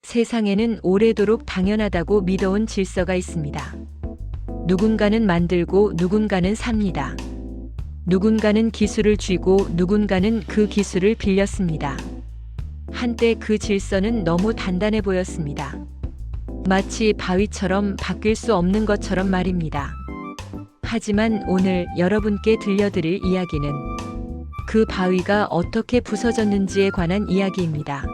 세상에는 오래도록 당연하다고 믿어온 질서가 있습니다. 누군가는 만들고 누군가는 삽니다. 누군가는 기술을 쥐고 누군가는 그 기술을 빌렸습니다. 한때 그 질서는 너무 단단해 보였습니다. 마치 바위처럼 바뀔 수 없는 것처럼 말입니다. 하지만 오늘 여러분께 들려드릴 이야기는 그 바위가 어떻게 부서졌는지에 관한 이야기입니다.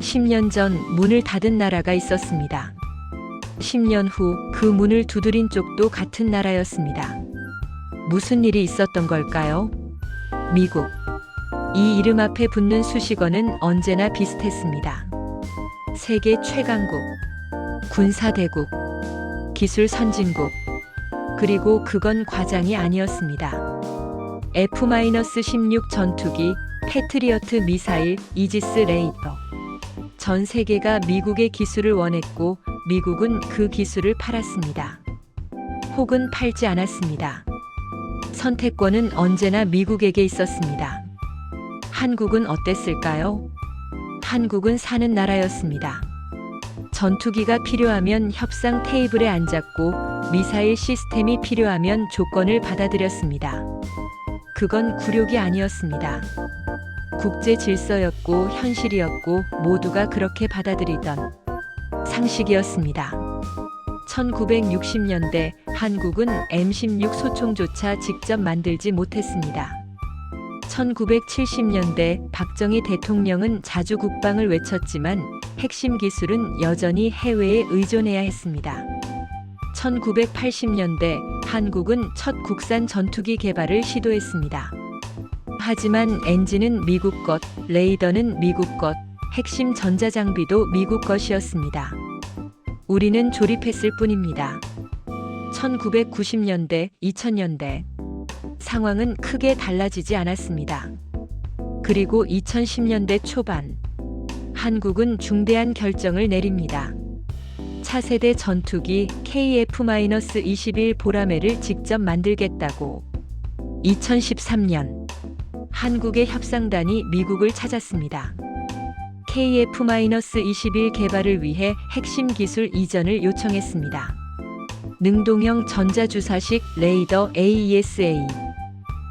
10년 전 문을 닫은 나라가 있었습니다. 10년 후 그 문을 두드린 쪽도 같은 나라였습니다. 무슨 일이 있었던 걸까요? 미국. 이 이름 앞에 붙는 수식어는 언제나 비슷했습니다. 세계 최강국, 군사대국, 기술 선진국, 그리고 그건 과장이 아니었습니다. F-16 전투기, 패트리어트 미사일, 이지스 레이더. 전 세계가 미국의 기술을 원했고 미국은 그 기술을 팔았습니다. 혹은 팔지 않았습니다. 선택권은 언제나 미국에게 있었습니다. 한국은 어땠을까요? 한국은 사는 나라였습니다. 전투기가 필요하면 협상 테이블에 앉았고 미사일 시스템이 필요하면 조건을 받아들였습니다. 그건 굴욕이 아니었습니다. 국제 질서였고 현실이었고 모두가 그렇게 받아들이던 상식이었습니다. 1960년대 한국은 M16 소총조차 직접 만들지 못했습니다. 1970년대 박정희 대통령은 자주 국방을 외쳤지만 핵심 기술은 여전히 해외에 의존해야 했습니다. 1980년대 한국은 첫 국산 전투기 개발을 시도했습니다. 하지만 엔진은 미국 것, 레이더는 미국 것, 핵심 전자장비도 미국 것이었습니다. 우리는 조립했을 뿐입니다. 1990년대, 2000년대 상황은 크게 달라지지 않았습니다. 그리고 2010년대 초반 한국은 중대한 결정을 내립니다. 차세대 전투기 KF-21 보라매를 직접 만들겠다고. 2013년 한국의 협상단이 미국을 찾았습니다. KF-21 개발을 위해 핵심 기술 이전을 요청했습니다. 능동형 전자주사식 레이더 AESA,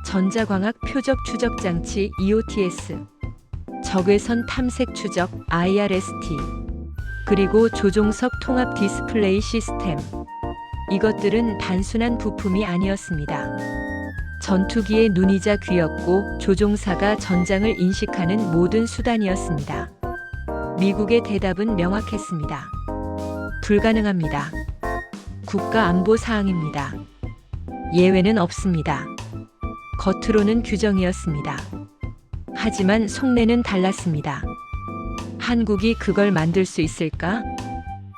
전자광학 표적 추적 장치 EOTS, 적외선 탐색 추적 IRST, 그리고 조종석 통합 디스플레이 시스템. 이것들은 단순한 부품이 아니었습니다. 전투기의 눈이자 귀였고 조종사가 전장을 인식하는 모든 수단이었습니다. 미국의 대답은 명확했습니다. 불가능합니다. 국가안보 사항입니다. 예외는 없습니다. 겉으로는 규정이었습니다. 하지만 속내는 달랐습니다. 한국이 그걸 만들 수 있을까?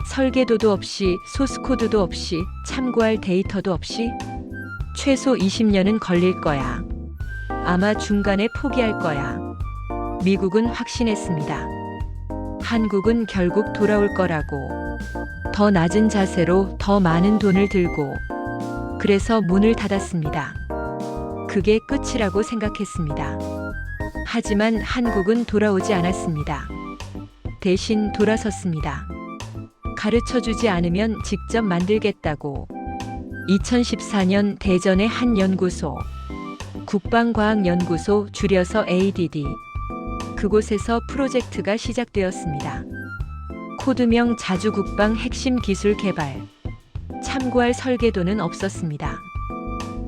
설계도도 없이, 소스코드도 없이, 참고할 데이터도 없이? 최소 20년은 걸릴 거야. 아마 중간에 포기할 거야. 미국은 확신했습니다. 한국은 결국 돌아올 거라고. 더 낮은 자세로 더 많은 돈을 들고. 그래서 문을 닫았습니다. 그게 끝이라고 생각했습니다. 하지만 한국은 돌아오지 않았습니다. 대신 돌아섰습니다. 가르쳐주지 않으면 직접 만들겠다고. 2014년 대전의 한 연구소, 국방과학연구소 줄여서 ADD. 그곳에서 프로젝트가 시작되었습니다. 코드명 자주국방 핵심 기술 개발. 참고할 설계도는 없었습니다.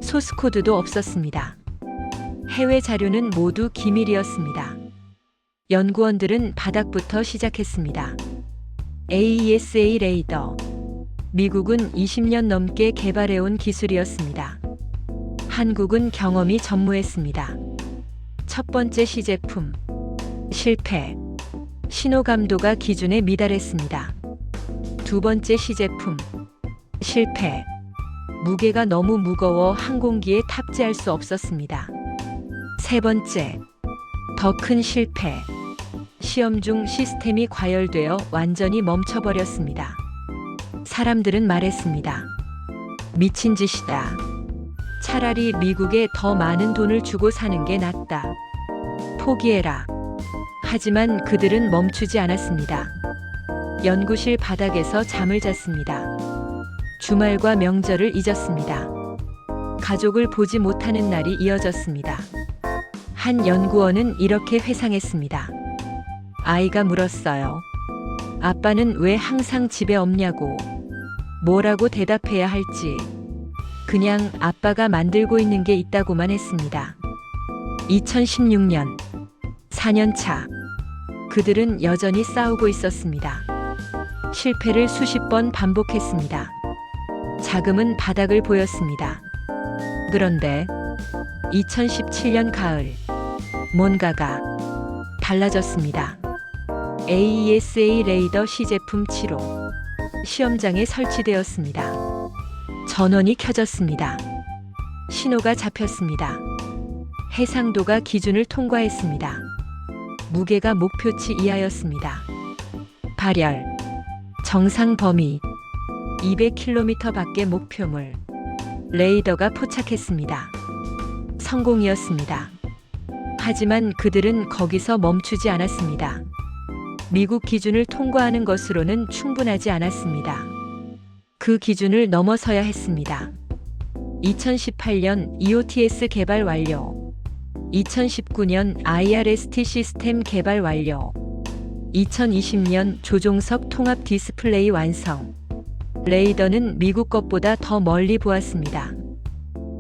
소스코드도 없었습니다. 해외 자료는 모두 기밀이었습니다. 연구원들은 바닥부터 시작했습니다. AESA 레이더. 미국은 20년 넘게 개발해온 기술이었습니다. 한국은 경험이 전무했습니다. 첫 번째 시제품. 실패. 신호감도가 기준에 미달했습니다. 두 번째 시제품. 실패. 무게가 너무 무거워 항공기에 탑재할 수 없었습니다. 세 번째. 더 큰 실패. 시험 중 시스템이 과열되어 완전히 멈춰버렸습니다. 사람들은 말했습니다. 미친 짓이다. 차라리 미국에 더 많은 돈을 주고 사는 게 낫다. 포기해라. 하지만 그들은 멈추지 않았습니다. 연구실 바닥에서 잠을 잤습니다. 주말과 명절을 잊었습니다. 가족을 보지 못하는 날이 이어졌습니다. 한 연구원은 이렇게 회상했습니다. 아이가 물었어요. 아빠는 왜 항상 집에 없냐고. 뭐라고 대답해야 할지. 그냥 아빠가 만들고 있는 게 있다고만 했습니다. 2016년, 4년 차. 그들은 여전히 싸우고 있었습니다. 실패를 수십 번 반복했습니다. 자금은 바닥을 보였습니다. 그런데 2017년 가을, 뭔가가 달라졌습니다. AESA 레이더 시제품 7호 시험장에 설치되었습니다. 전원이 켜졌습니다. 신호가 잡혔습니다. 해상도가 기준을 통과했습니다. 무게가 목표치 이하였습니다. 발열, 정상 범위 200km 밖의 목표물. 레이더가 포착했습니다. 성공이었습니다. 하지만 그들은 거기서 멈추지 않았습니다. 미국 기준을 통과하는 것으로는 충분하지 않았습니다. 그 기준을 넘어서야 했습니다. 2018년 EOTS 개발 완료. 2019년 IRST 시스템 개발 완료. 2020년 조종석 통합 디스플레이 완성. 레이더는 미국 것보다 더 멀리 보았습니다.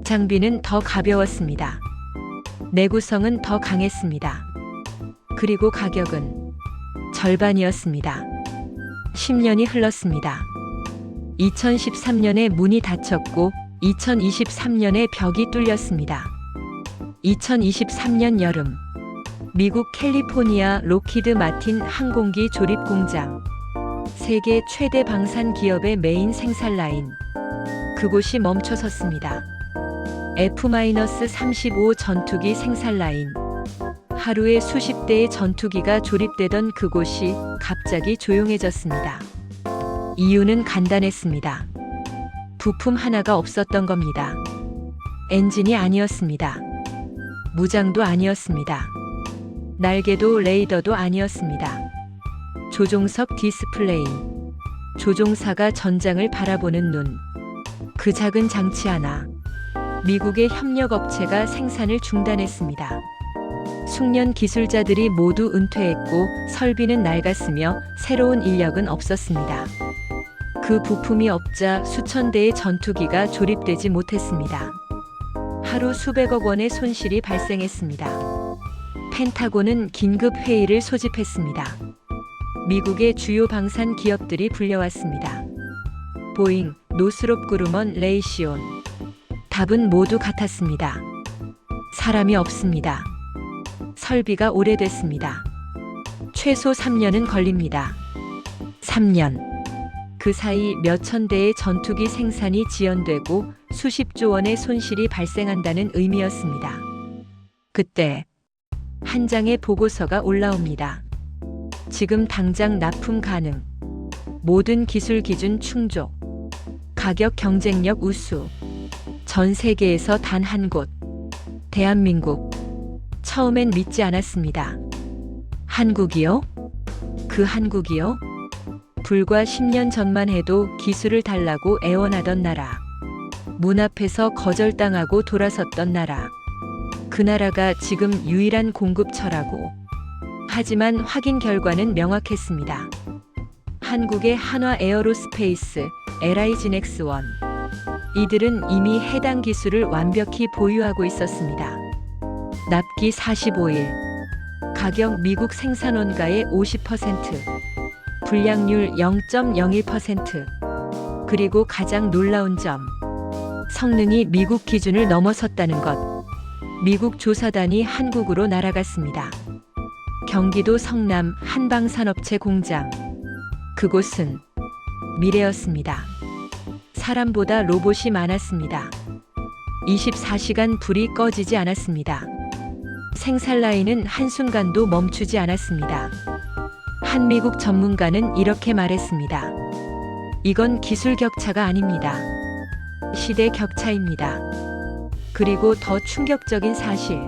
장비는 더 가벼웠습니다. 내구성은 더 강했습니다. 그리고 가격은 절반이었습니다. 10년이 흘렀습니다. 2013년에 문이 닫혔고 2023년에 벽이 뚫렸습니다. 2023년 여름, 미국 캘리포니아 로키드 마틴 항공기 조립 공장. 세계 최대 방산 기업의 메인 생산 라인. 그곳이 멈춰섰습니다. F-35 전투기 생산 라인. 하루에 수십 대의 전투기가 조립되던 그곳이 갑자기 조용해졌습니다. 이유는 간단했습니다. 부품 하나가 없었던 겁니다. 엔진이 아니었습니다. 무장도 아니었습니다. 날개도 레이더도 아니었습니다. 조종석 디스플레이. 조종사가 전장을 바라보는 눈. 그 작은 장치 하나. 미국의 협력업체가 생산을 중단했습니다. 숙련 기술자들이 모두 은퇴했고 설비는 낡았으며 새로운 인력은 없었습니다. 그 부품이 없자 수천 대의 전투기가 조립되지 못했습니다. 하루 수백억 원의 손실이 발생했습니다. 펜타곤은 긴급 회의를 소집했습니다. 미국의 주요 방산 기업들이 불려왔습니다. 보잉, 노스롭 그루먼 레이시온. 답은 모두 같았습니다. 사람이 없습니다. 설비가 오래됐습니다. 최소 3년은 걸립니다. 3년. 그 사이 몇천 대의 전투기 생산이 지연되고 수십조 원의 손실이 발생한다는 의미였습니다. 그때 한 장의 보고서가 올라옵니다. 지금 당장 납품 가능. 모든 기술 기준 충족. 가격 경쟁력 우수. 전 세계에서 단 한 곳. 대한민국. 처음엔 믿지 않았습니다. 한국이요? 그 한국이요? 불과 10년 전만 해도 기술을 달라고 애원하던 나라. 문 앞에서 거절당하고 돌아섰던 나라. 그 나라가 지금 유일한 공급처라고. 하지만 확인 결과는 명확했습니다. 한국의 한화 에어로스페이스, LI지넥스1. 이들은 이미 해당 기술을 완벽히 보유하고 있었습니다. 납기 45일. 가격 미국 생산원가의 50%. 불량률 0.01%. 그리고 가장 놀라운 점. 성능이 미국 기준을 넘어섰다는 것. 미국 조사단이 한국으로 날아갔습니다. 경기도 성남 한방산업체 공장. 그곳은 미래였습니다. 사람보다 로봇이 많았습니다. 24시간 불이 꺼지지 않았습니다. 생산 라인은 한순간도 멈추지 않았습니다. 한 미국 전문가는 이렇게 말했습니다. 이건 기술 격차가 아닙니다. 시대 격차입니다. 그리고 더 충격적인 사실.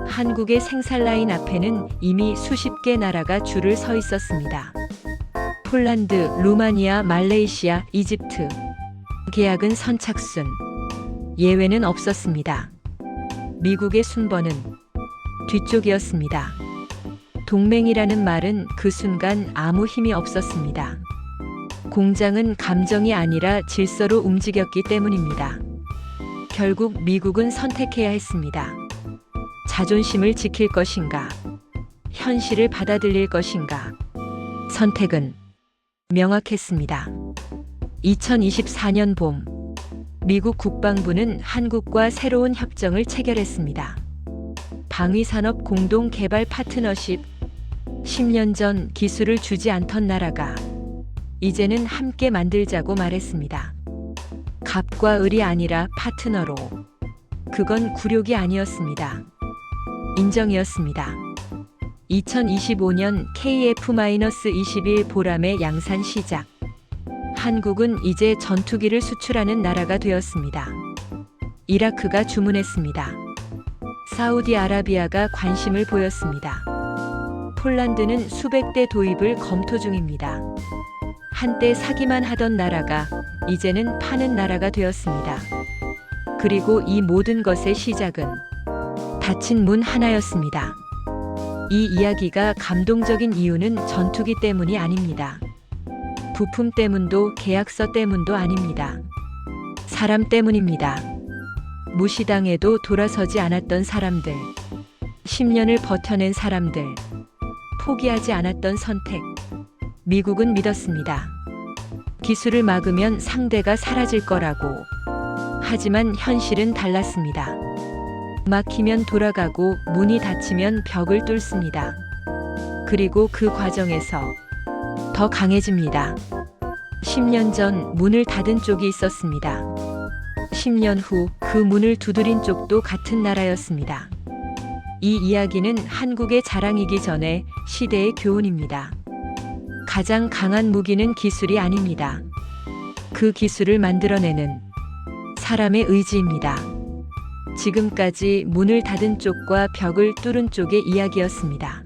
한국의 생산 라인 앞에는 이미 수십 개 나라가 줄을 서 있었습니다. 폴란드, 루마니아, 말레이시아, 이집트. 계약은 선착순. 예외는 없었습니다. 미국의 순번은 뒤쪽이었습니다. 동맹이라는 말은 그 순간 아무 힘이 없었습니다. 공장은 감정이 아니라 질서로 움직였기 때문입니다. 결국 미국은 선택해야 했습니다. 자존심을 지킬 것인가? 현실을 받아들일 것인가? 선택은 명확했습니다. 2024년 봄, 미국 국방부는 한국과 새로운 협정을 체결했습니다. 방위산업 공동 개발 파트너십. 10년 전 기술을 주지 않던 나라가 이제는 함께 만들자고 말했습니다. 갑과 을이 아니라 파트너로. 그건 굴욕이 아니었습니다. 인정이었습니다. 2025년 KF-21 보람의 양산 시작. 한국은 이제 전투기를 수출하는 나라가 되었습니다. 이라크가 주문했습니다. 사우디아라비아가 관심을 보였습니다. 폴란드는 수백 대 도입을 검토 중입니다. 한때 사기만 하던 나라가 이제는 파는 나라가 되었습니다. 그리고 이 모든 것의 시작은 닫힌 문 하나였습니다. 이 이야기가 감동적인 이유는 전투기 때문이 아닙니다. 부품 때문도 계약서 때문도 아닙니다. 사람 때문입니다. 무시당해도 돌아서지 않았던 사람들, 10년을 버텨낸 사람들, 포기하지 않았던 선택. 미국은 믿었습니다. 기술을 막으면 상대가 사라질 거라고. 하지만 현실은 달랐습니다. 막히면 돌아가고 문이 닫히면 벽을 뚫습니다. 그리고 그 과정에서 더 강해집니다. 10년 전 문을 닫은 쪽이 있었습니다. 10년 후 그 문을 두드린 쪽도 같은 나라였습니다. 이 이야기는 한국의 자랑이기 전에 시대의 교훈입니다. 가장 강한 무기는 기술이 아닙니다. 그 기술을 만들어내는 사람의 의지입니다. 지금까지 문을 닫은 쪽과 벽을 뚫은 쪽의 이야기였습니다.